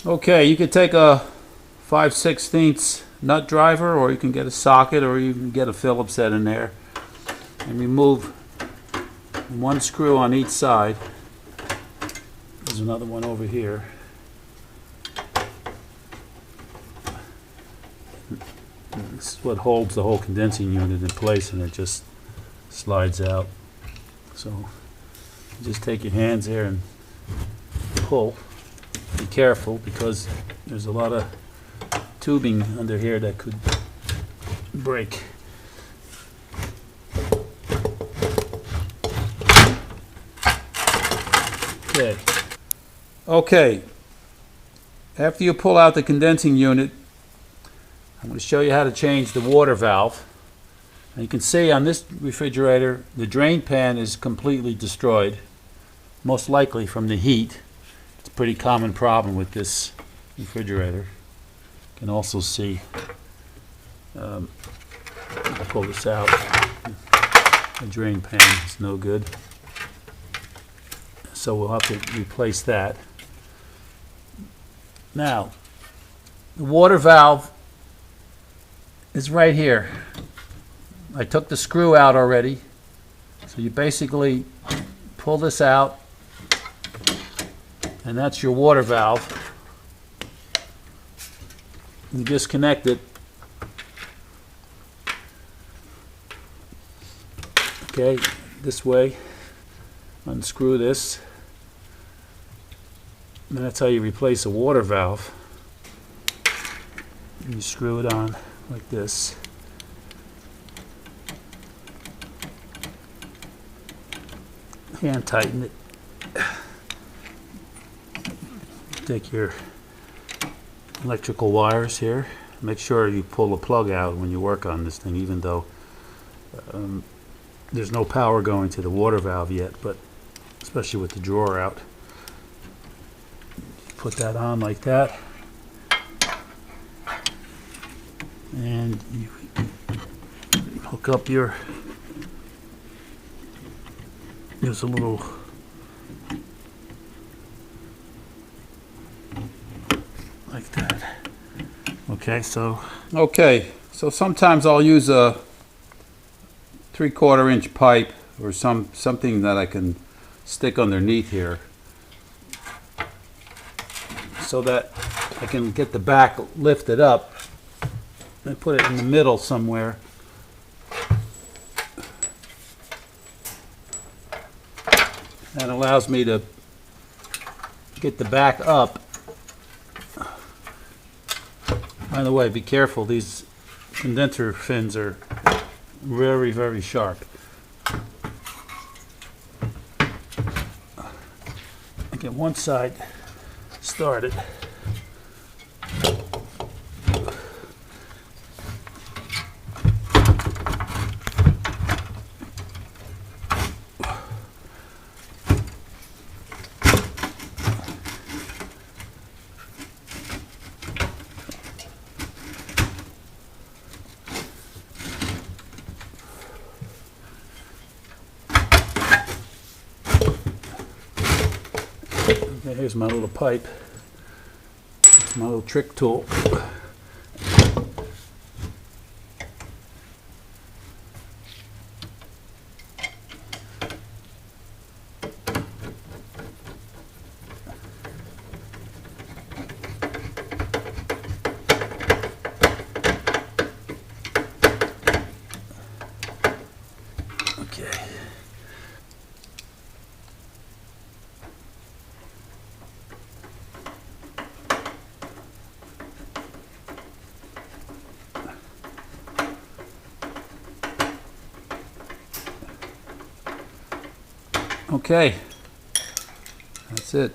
Okay, you could take a 5/16 nut driver, or you can get a socket, or you can get a Phillips head in there and remove one screw on each side. There's another one over here. This is what holds the whole condensing unit in place, and it just slides out. So you just take your hands there and pull. Be careful, because there's a lot of tubing under here that could break. Okay. After you pull out the condensing unit, I'm going to show you how to change the water valve. And you can see on this refrigerator, the drain pan is completely destroyed, most likely from the heat. It's a pretty common problem with this refrigerator. You can also see, I'll pull this out, the drain pan is no good. So we'll have to replace that. Now, the water valve is right here. I took the screw out already. So you basically pull this out, and that's your water valve. You disconnect it. Okay, this way. Unscrew this. And that's how you replace a water valve. You screw it on like this. Hand tighten it. Take your electrical wires here. Make sure you pull the plug out when you work on this thing, even though there's no power going to the water valve yet, but especially with the drawer out. Put that on like that. And you hook up your, there's a little like that. Okay, so sometimes I'll use a 3/4 inch pipe or something that I can stick underneath here, so that I can get the back lifted up and put it in the middle somewhere. That allows me to get the back up. By the way, be careful, these condenser fins are very, very sharp. Get one side started. Okay, here's my little pipe. It's my little trick tool. Okay. Okay, that's it.